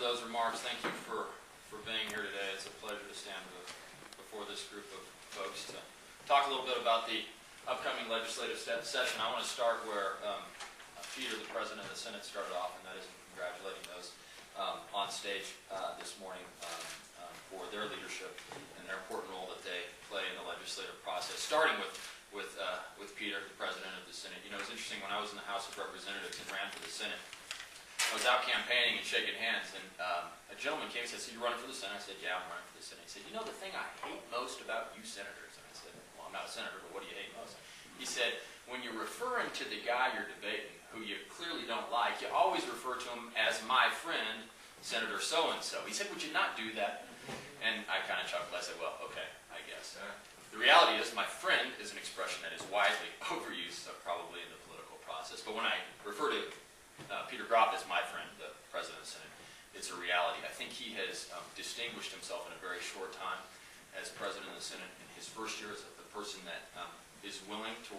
those remarks. Thank you for being here today. It's a pleasure to stand before this group of folks to talk a little bit about the upcoming legislative session. I want to start where Peter, the President of the Senate, started off, and that is congratulating those on stage this morning for their leadership and their important role that they play in the legislative process. Starting with Peter, the President of the Senate. You know, it's interesting, when I was in the House of Representatives and ran for the Senate, I was out campaigning and shaking hands, and a gentleman came and said, "So you're running for the Senate?" I said, "Yeah, I'm running for the Senate." He said, "You know the thing I hate most about you senators?" And I said, "Well, I'm not a senator, but what do you hate most?" He said, "When you're referring to the guy you're debating, who you clearly don't like, you always refer to him as my friend, Senator so-and-so." He said, "Would you not do that?" And I kind of chuckled. I said, "Well, okay, I guess." The reality is, my friend is an expression that is widely overused, probably in the political process. But when I refer to Peter Groff as my friend, the President of the Senate, it's a reality. I think he has distinguished himself in a very short time as President of the Senate. In his first year as the person that is willing to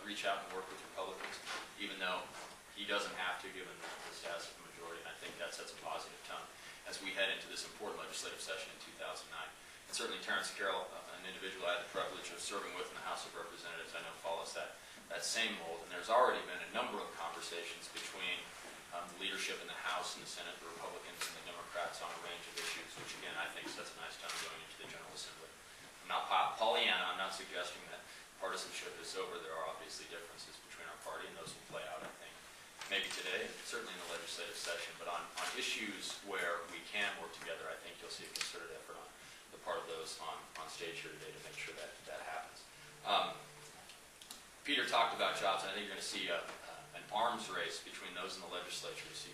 reach out and work with Republicans, even though he doesn't have to, given the status of the majority. And I think that sets a positive tone as we head into this important legislative session in 2009. And certainly Terrence Carroll, an individual I had the privilege of serving with in the House of Representatives, I know follows that same mold. And there's already been a number of conversations between the leadership in the House and the Senate, the Republicans and the Democrats, on a range of issues, which again I think sets a nice tone going into the General Assembly. I'm not Pollyanna. I'm not suggesting that partisanship is over. There are obviously differences between our party, and those will play out, I think, maybe today, certainly in the legislative session. But on issues where we can work together, I think you'll see a concerted effort on the part of those on stage here today to make sure that that happens. Peter talked about jobs, and I think you're going to see an arms race between those in the legislature to see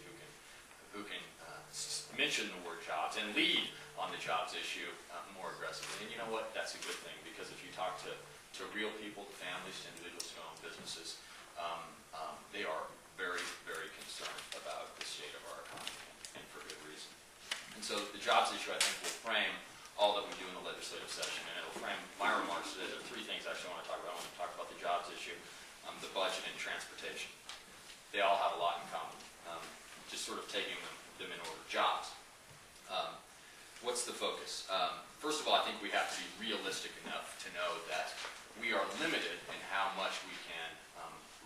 who can mention the word jobs and lead on the jobs issue more aggressively. And you know what? That's a good thing, because if you talk to real people, to families, to individuals who own businesses, they are very, very concerned about the state of our economy, and for good reason. And so the jobs issue, I think, will frame all that we do in the legislative session, and it'll frame my remarks today. There are three things actually I want to talk about. I want to talk about the jobs issue, the budget, and transportation. They all have a lot in common, just sort of taking them in order. Jobs. What's the focus? First of all, I think we have to be realistic enough to know that we are limited in how much we can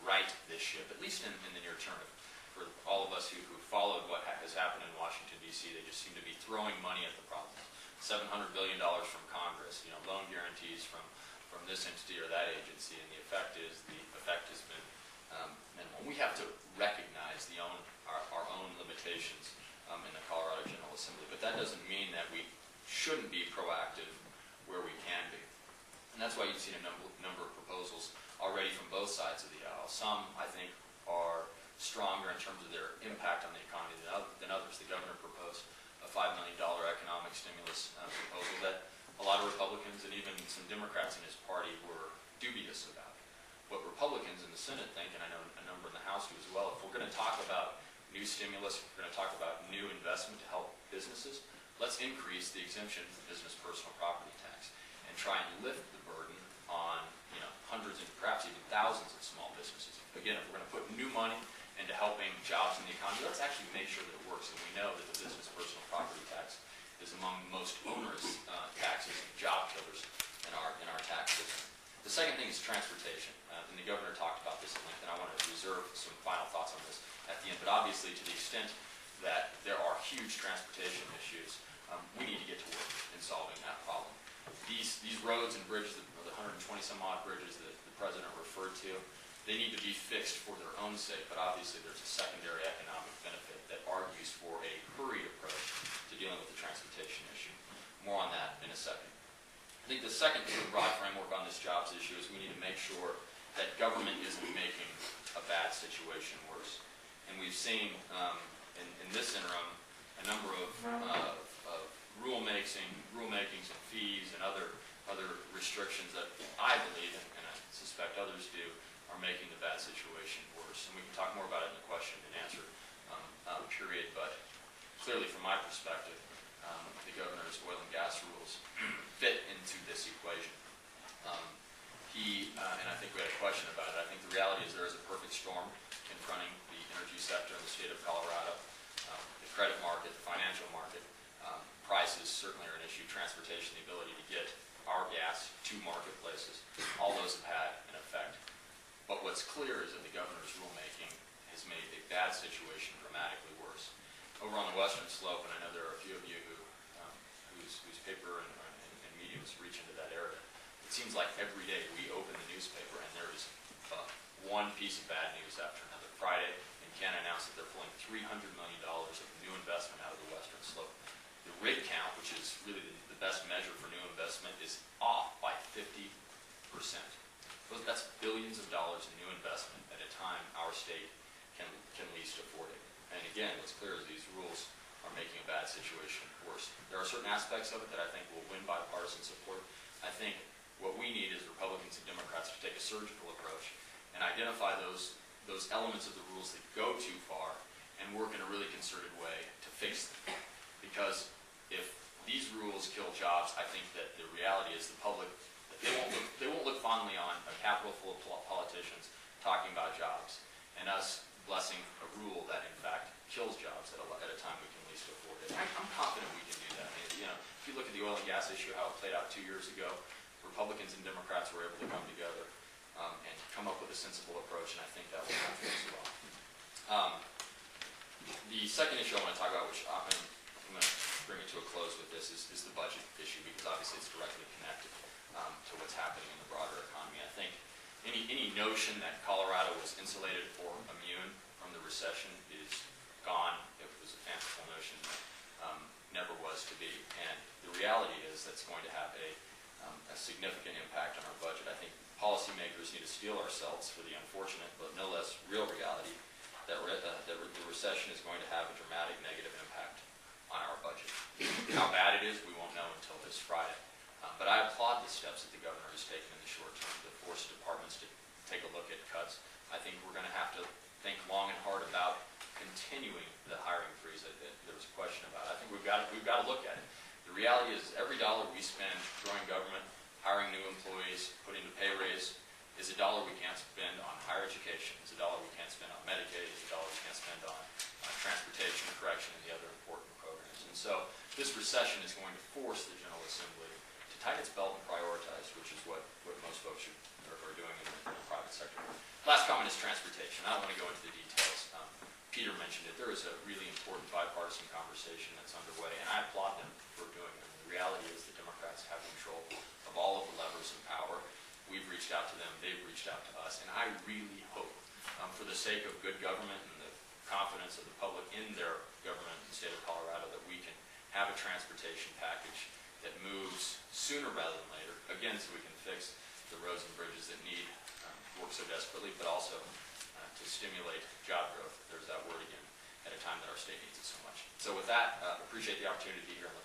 right this ship, at least in the near term. For all of us who followed what has happened in Washington, D.C., they just seem to be throwing money at the problem. $700 billion from Congress, loan guarantees from this entity or that agency, and the effect has been minimal. We have to recognize our own limitations in the Colorado General Assembly, but that doesn't mean that we shouldn't be proactive where we can be. And that's why you've seen a number of proposals already from both sides of the aisle. Some, I think, are stronger in terms of their impact on the economy than others. The governor proposed a $5 million economic stimulus proposal that a lot of Republicans and even some Democrats in his party were dubious about. What Republicans in the Senate think, and I know a number in the House do as well, if we're going to talk about new stimulus, if we're going to talk about new investment to help businesses, let's increase the exemption for business personal property tax and try and lift the burden on hundreds and perhaps even thousands of small businesses. Again, if we're going to put new money into helping jobs in the economy, let's actually make sure that it works. And we know that the business personal property tax is among the most onerous taxes and job killers in our tax system. The second thing is transportation, and the governor talked about this at length, and I want to reserve some final thoughts on this at the end. But obviously, to the extent that there are huge transportation issues, we need to get to work in solving that problem. These roads and bridges, the 120 some odd bridges that the president referred to, they need to be fixed for their own sake, but obviously there's a secondary economic benefit that argues for a hurried approach to dealing with the transportation issue. More on that in a second. I think the second broad framework on this jobs issue is we need to make sure that government isn't making a bad situation worse. And we've seen in this interim a number of rulemakings and fees and other restrictions that I believe, and I suspect others do, are making the bad situation worse. And we can talk more about it in the question and answer period, but clearly from my perspective, the governor's oil and gas rules fit into this equation. And I think we had a question about it, I think the reality is there is a perfect storm confronting the energy sector in the state of Colorado. The credit market, the financial market, prices certainly are an issue. Transportation, the ability to get our gas to marketplaces, all those have had an effect. But what's clear is that the governor's rulemaking has made a bad situation dramatically worse. Over on the western slope, and I know there are a few of you whose paper and mediums reach into that area, it seems like every day we open the newspaper and there is one piece of bad news after another. Friday, Ken announced that they're pulling $300 million of new investment out of the western slope. The rig count, which is really the best measure for new investment, is off by 50%. That's billions of dollars in new investment at a time our state can least afford it. And again, what's clear is these rules are making a bad situation worse. There are certain aspects of it that I think will win bipartisan support. I think what we need is Republicans and Democrats to take a surgical approach and identify those elements of the rules that go too far and work in a really concerted way to fix them. Because if these rules kill jobs, I think that the reality is the public, they won't look fondly on a capital full of politicians talking about jobs and us blessing a rule that in fact kills jobs at a time we can least afford it. I'm confident we can do that. I mean, if you look at the oil and gas issue, how it played out 2 years ago, Republicans and Democrats were able to come together and come up with a sensible approach, and I think that will happen as well. The second issue I want to talk about, which I'm going to bring it to a close with this, is the budget issue, because obviously it's directly connected to what's happening in the broader economy. I think any notion that Colorado was insulated or immune from the recession is gone. It was a fanciful notion that never was to be. And the reality is that's going to have a significant impact on our budget. I think policymakers need to steel ourselves for the unfortunate but no less real reality that the recession is going to have a dramatic negative impact on our budget. How bad it is, we won't know until this Friday. But I applaud the steps that the governor has taken in the short term to force departments to take a look at cuts. I think we're going to have to think long and hard about continuing the hiring freeze that there was a question about. I think we've got to look at it. The reality is every dollar we spend growing government, hiring new employees, putting a pay raise, is a dollar we can't spend on higher education, is a dollar we can't spend on Medicaid, is a dollar we can't spend on transportation, correction, and the other important programs. And so this recession is going to force the General Assembly to tighten its belt and prioritize, which is what most folks are doing in the private sector. Last comment is transportation. I don't want to go into the details. Peter mentioned it. There is a really important bipartisan conversation that's underway, and I applaud them for doing it. The reality is the Democrats have control of all of the levers of power. We've reached out to them, they've reached out to us, and I really hope, for the sake of good government and the confidence of the public in their government in the state of Colorado, that we can have a transportation package that moves sooner rather than later, again, so we can fix the roads and bridges that need work so desperately, but also to stimulate job growth, there's that word again, at a time that our state needs it so much. So with that, appreciate the opportunity to be here on the